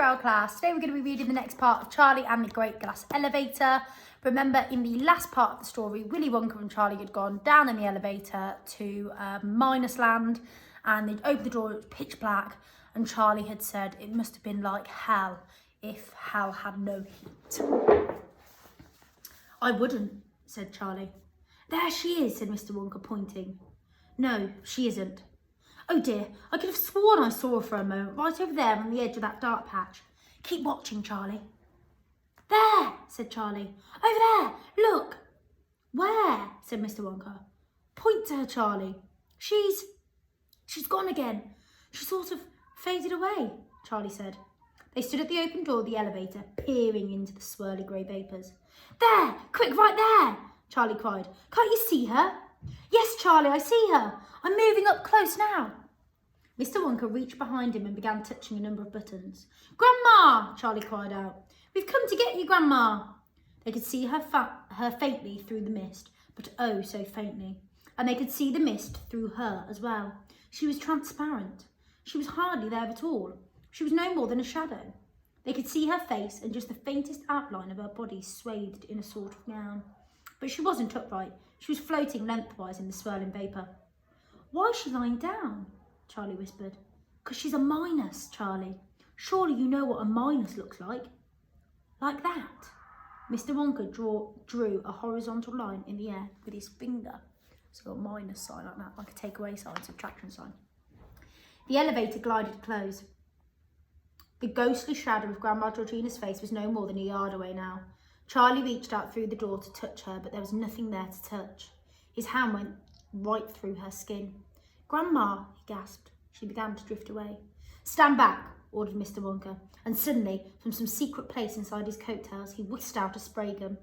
Braille class. Today we're going to be reading the next part of Charlie and the Great Glass Elevator. Remember, in the last part of the story, Willy Wonka and Charlie had gone down in the elevator to Minus Land, and they'd opened the door, it was pitch black, and Charlie had said it must have been like hell if hell had no heat. I wouldn't, said Charlie. There she is, said Mr. Wonka, pointing. No, she isn't. Oh dear, I could have sworn I saw her for a moment, right over there on the edge of that dark patch. Keep watching, Charlie. There, said Charlie. Over there, look. Where? Said Mr. Wonka. Point to her, Charlie. She's gone again. She sort of faded away, Charlie said. They stood at the open door of the elevator, peering into the swirly grey vapours. There, quick, right there, Charlie cried. Can't you see her? Yes, Charlie, I see her. I'm moving up close now. Mr. Wonka reached behind him and began touching a number of buttons. Grandma, Charlie cried out. We've come to get you, Grandma. They could see her faintly through the mist, but oh so faintly. And they could see the mist through her as well. She was transparent. She was hardly there at all. She was no more than a shadow. They could see her face and just the faintest outline of her body swathed in a sort of gown. But she wasn't upright. She was floating lengthwise in the swirling vapour. Why is she lying down? Charlie whispered. Because she's a minus, Charlie. Surely you know what a minus looks like. Like that. Mr. Wonka drew a horizontal line in the air with his finger. So a minus sign like that, like a takeaway sign, subtraction sign. The elevator glided to close. The ghostly shadow of Grandma Georgina's face was no more than a yard away now. Charlie reached out through the door to touch her, but there was nothing there to touch. His hand went right through her skin. Grandma, he gasped. She began to drift away. Stand back, ordered Mr. Wonka, and suddenly, from some secret place inside his coattails, he whisked out a spray gun.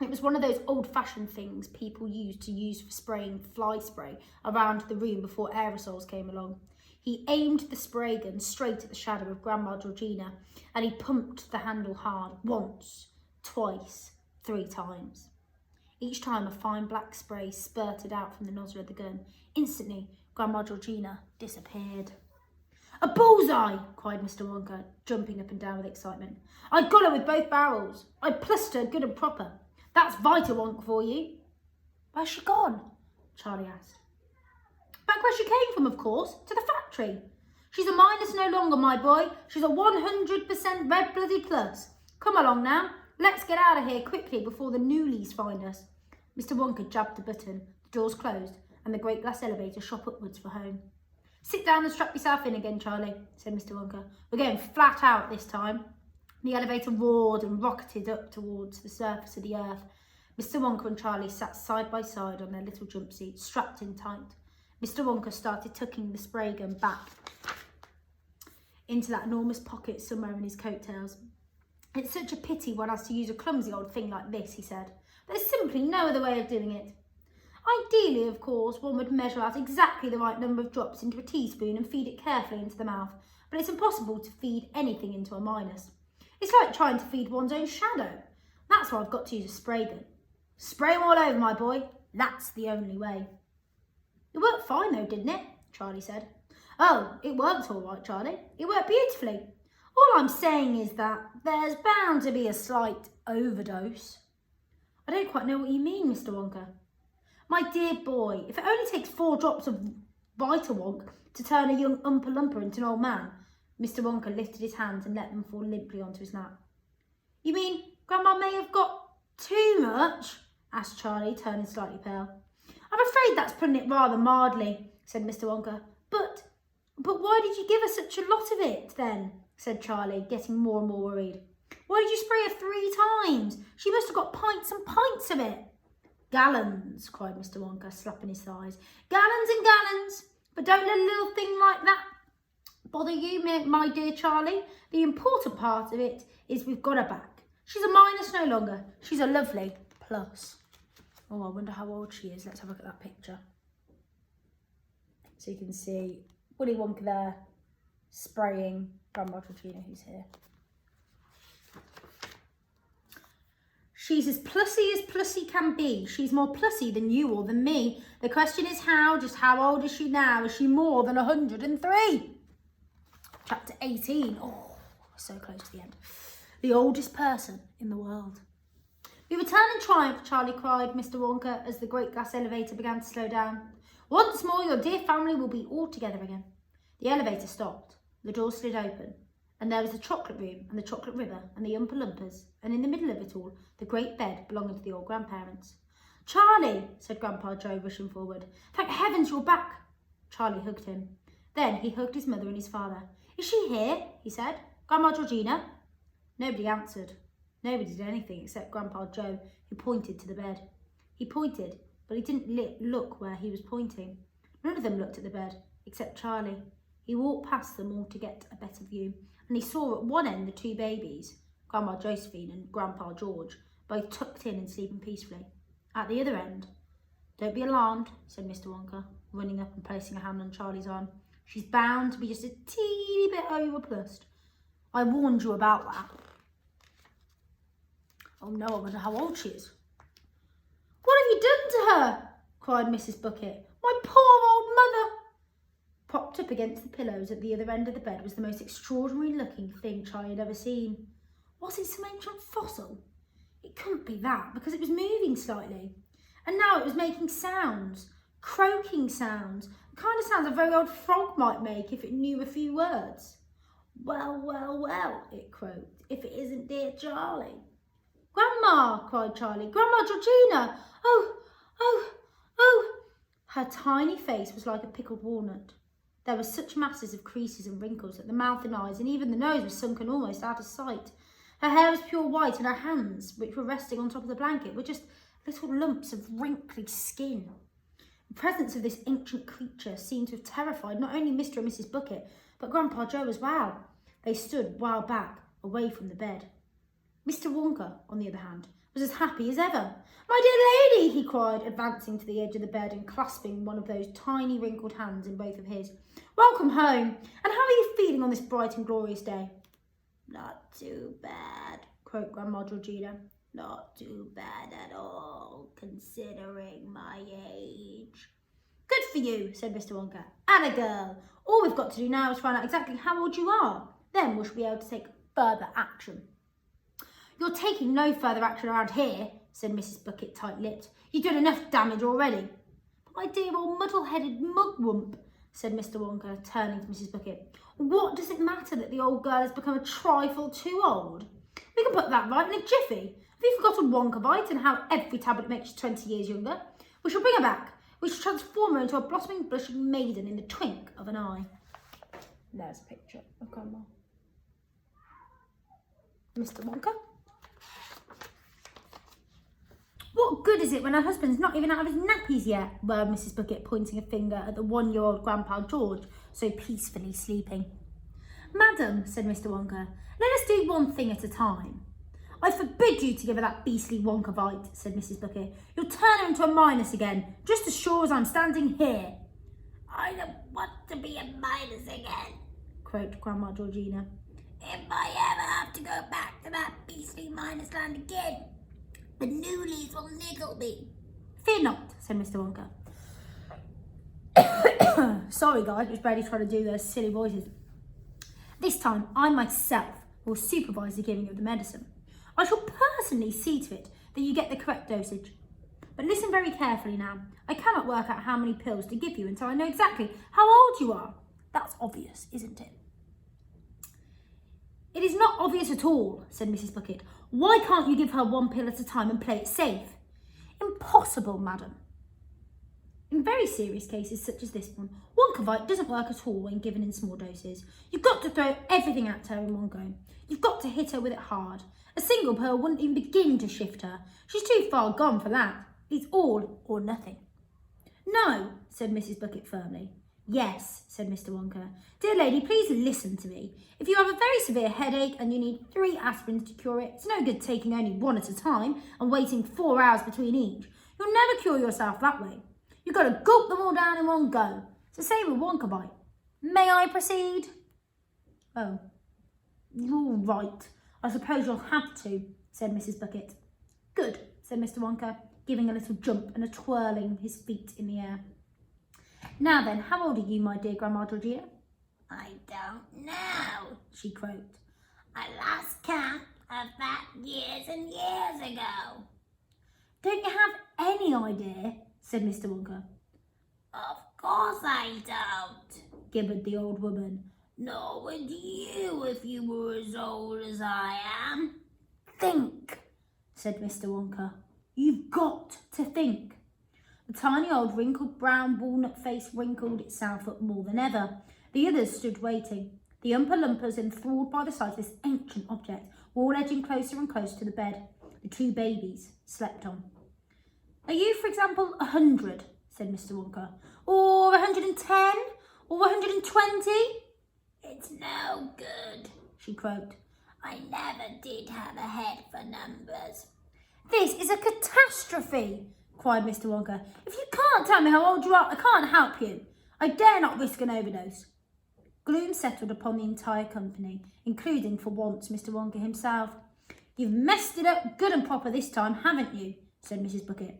It was one of those old-fashioned things people used for spraying fly spray around the room before aerosols came along. He aimed the spray gun straight at the shadow of Grandma Georgina, and he pumped the handle hard, once, twice, 3 times. Each time a fine black spray spurted out from the nozzle of the gun. Instantly, Grandma Georgina disappeared. A bullseye, cried Mr. Wonka, jumping up and down with excitement. I got her with both barrels. I plussed her good and proper. That's Vita Wonk for you. Where's she gone? Charlie asked. Back where she came from, of course, to the factory. She's a minus no longer, my boy. She's a 100% red-blooded plus. Come along now. Let's get out of here quickly before the Newlies find us. Mr. Wonka jabbed the button, the doors closed, and the Great Glass Elevator shot upwards for home. Sit down and strap yourself in again, Charlie, said Mr. Wonka. We're going flat out this time. The elevator roared and rocketed up towards the surface of the earth. Mr. Wonka and Charlie sat side by side on their little jump seats, strapped in tight. Mr. Wonka started tucking the spray gun back into that enormous pocket somewhere in his coattails. It's such a pity one has to use a clumsy old thing like this, he said. There's simply no other way of doing it. Ideally, of course, one would measure out exactly the right number of drops into a teaspoon and feed it carefully into the mouth, but it's impossible to feed anything into a minus. It's like trying to feed one's own shadow. That's why I've got to use a spray gun. Spray them all over, my boy. That's the only way. It worked fine though, didn't it? Charlie said. Oh, it worked all right, Charlie. It worked beautifully. All I'm saying is that there's bound to be a slight overdose. I don't quite know what you mean, Mr. Wonka. My dear boy, if it only takes 4 drops of Vita Wonk to turn a young Oompa Loompa into an old man, Mr. Wonka lifted his hands and let them fall limply onto his lap. You mean Grandma may have got too much? Asked Charlie, turning slightly pale. I'm afraid that's putting it rather mildly, said Mr. Wonka. But why did you give her such a lot of it, then? Said Charlie, getting more and more worried. Why did you spray her 3 times? She must have got pints and pints of it. Gallons, cried Mr. Wonka, slapping his thighs. Gallons and gallons. But don't let a little thing like that bother you, my dear Charlie. The important part of it is we've got her back. She's a minus no longer. She's a lovely plus. Oh, I wonder how old she is. Let's have a look at that picture. So you can see Willy Wonka there spraying Grandma Georgina, who's here. She's as plussy can be. She's more plussy than you or than me. The question is how, just how old is she now? Is she more than 103? Chapter 18. Oh, we're so close to the end. The oldest person in the world. "We return in triumph," Charlie cried, Mr. Wonka, as the great glass elevator began to slow down. "Once more, your dear family will be all together again." The elevator stopped. The door slid open, and there was the chocolate room and the chocolate river and the Oompa Loompas, and in the middle of it all, the great bed belonging to the old grandparents. "Charlie," said Grandpa Joe, rushing forward. "Thank heavens you're back." Charlie hugged him. Then he hugged his mother and his father. "Is she here?" he said. "Grandma Georgina?" Nobody answered. Nobody did anything except Grandpa Joe, who pointed to the bed. He pointed, but he didn't look where he was pointing. None of them looked at the bed, except Charlie. He walked past them all to get a better view, and he saw at one end the two babies, Grandma Josephine and Grandpa George, both tucked in and sleeping peacefully. At the other end, "Don't be alarmed," said Mr. Wonka, running up and placing a hand on Charlie's arm. "She's bound to be just a teeny bit overplussed. I warned you about that." "Oh no, I wonder how old she is." "What have you done to her?" cried Mrs. Bucket. "My poor old mother." Propped up against the pillows at the other end of the bed was the most extraordinary looking thing Charlie had ever seen. Was it some ancient fossil? It couldn't be that, because it was moving slightly. And now it was making sounds, croaking sounds, the kind of sounds a very old frog might make if it knew a few words. "Well, well, well," it croaked, "if it isn't dear Charlie." "Grandma," cried Charlie. "Grandma Georgina! Oh, oh, oh!" Her tiny face was like a pickled walnut. There were such masses of creases and wrinkles that the mouth and eyes and even the nose were sunken almost out of sight. Her hair was pure white, and her hands, which were resting on top of the blanket, were just little lumps of wrinkly skin. The presence of this ancient creature seemed to have terrified not only Mr. and Mrs. Bucket, but Grandpa Joe as well. They stood well back, away from the bed. Mr. Wonka, on the other hand, was as happy as ever. "My dear lady," he cried, advancing to the edge of the bed and clasping one of those tiny wrinkled hands in both of his. "Welcome home, and how are you feeling on this bright and glorious day?" "Not too bad," croaked Grandma Georgina. "Not too bad at all, considering my age." "Good for you," said Mr. Wonka. "And a girl. All we've got to do now is find out exactly how old you are. Then we shall be able to take further action." "You're taking no further action around here," said Mrs. Bucket, tight-lipped. "You've done enough damage already." "But my dear old muddle-headed mugwump," said Mr. Wonka, turning to Mrs. Bucket. "What does it matter that the old girl has become a trifle too old? We can put that right in a jiffy. Have you forgotten Wonkavite and how every tablet makes you 20 years younger? We shall bring her back. We shall transform her into a blossoming, blushing maiden in the twink of an eye." There's a picture of Grandma. Mr. Wonka. "What good is it when her husband's not even out of his nappies yet?" whirled Mrs. Bucket, pointing a finger at the 1-year-old Grandpa George, so peacefully sleeping. "Madam," said Mr. Wonka, "let us do one thing at a time." "I forbid you to give her that beastly Wonkavite," said Mrs. Bucket. "You'll turn her into a minus again, just as sure as I'm standing here." "I don't want to be a minus again," croaked Grandma Georgina. "If I ever have to go back to that beastly minus land again, the Newlies will niggle me." "Fear not," said Mr. Wonka. Sorry, guys, I was barely trying to do those silly voices. "This time, I myself will supervise the giving of the medicine. I shall personally see to it that you get the correct dosage. But listen very carefully now. I cannot work out how many pills to give you until I know exactly how old you are. That's obvious, isn't it?" "It is not obvious at all," said Mrs. Bucket. "Why can't you give her one pill at a time and play it safe?" "Impossible, madam. In very serious cases such as this one, Wonkavite doesn't work at all when given in small doses. You've got to throw everything at her in one go. You've got to hit her with it hard. A single pill wouldn't even begin to shift her. She's too far gone for that. It's all or nothing." "No," said Mrs. Bucket firmly. "Yes," said Mr. Wonka. "Dear lady, please listen to me. If you have a very severe headache and you need 3 aspirins to cure it, it's no good taking only 1 at a time and waiting 4 hours between each. You'll never cure yourself that way. You've got to gulp them all down in one go. It's the same with Wonkavite. May I proceed?" "Oh, you're right. I suppose you'll have to," said Mrs. Bucket. "Good," said Mr. Wonka, giving a little jump and a twirling his feet in the air. "Now then, how old are you, my dear Grandma Georgina?" "I don't know," she croaked. I lost count of that years and years ago. Don't you have any idea? Said Mr. Wonka. Of course I don't, Gibbered the old woman. nor would you if you were as old as I am. Think, said Mr. Wonka. You've got to think. The tiny old wrinkled brown walnut face wrinkled itself up more than ever. The others stood waiting, the Oompa Loompas enthralled by the sight of this ancient object, were all edging closer and closer to the bed the two babies slept on. Are you, for example, 100, said Mr. Wonka, or 110, or 120? It's no good, She croaked. I never did have a head for numbers. This is a catastrophe, cried Mr. Wonka. If you can't tell me how old you are, I can't help you. I dare not risk an overdose. Gloom settled upon the entire company, including, for once, Mr. Wonka himself. You've messed it up good and proper this time, haven't you? Said Mrs. Bucket.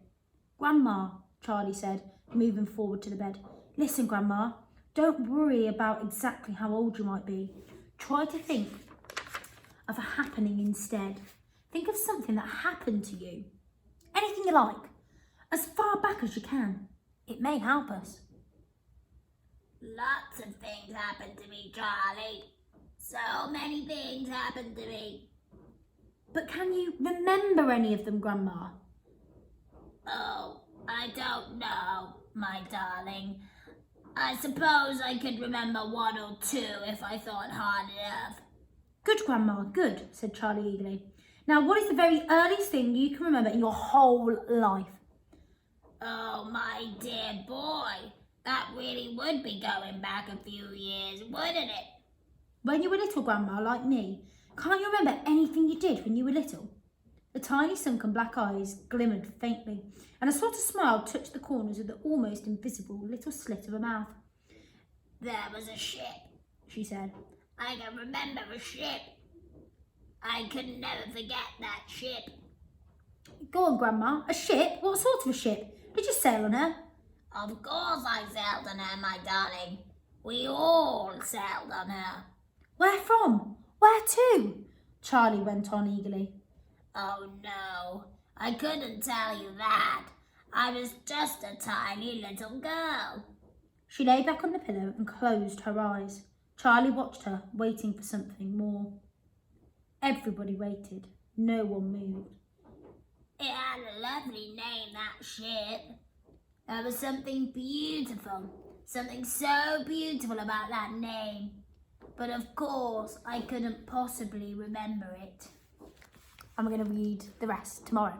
Grandma, Charlie said, moving forward to the bed. Listen, Grandma, don't worry about exactly how old you might be. Try to think of a happening instead. Think of something that happened to you. Anything you like, as far back as you can. It may help us. Lots of things happened to me, Charlie. So many things happened to me. But can you remember any of them, Grandma? Oh, I don't know, my darling. I suppose I could remember one or two if I thought hard enough. Good, Grandma, good, said Charlie eagerly. Now, what is the very earliest thing you can remember in your whole life? Oh, my dear boy, that really would be going back a few years, wouldn't it? When you were little, Grandma, like me, can't you remember anything you did when you were little? The tiny sunken black eyes glimmered faintly, and a sort of smile touched the corners of the almost invisible little slit of a mouth. There was a ship, She said. I can remember a ship. I could never forget that ship. Go on, Grandma. A ship? What sort of a ship? Did you sail on her? Of course I sailed on her, my darling. We all sailed on her. Where from? Where to? Charlie went on eagerly. Oh no, I couldn't tell you that. I was just a tiny little girl. She lay back on the pillow and closed her eyes. Charlie watched her, waiting for something more. Everybody waited. No one moved. It had a lovely name, that ship. There was something beautiful, something so beautiful about that name. But of course, I couldn't possibly remember it. And we're going to read the rest tomorrow.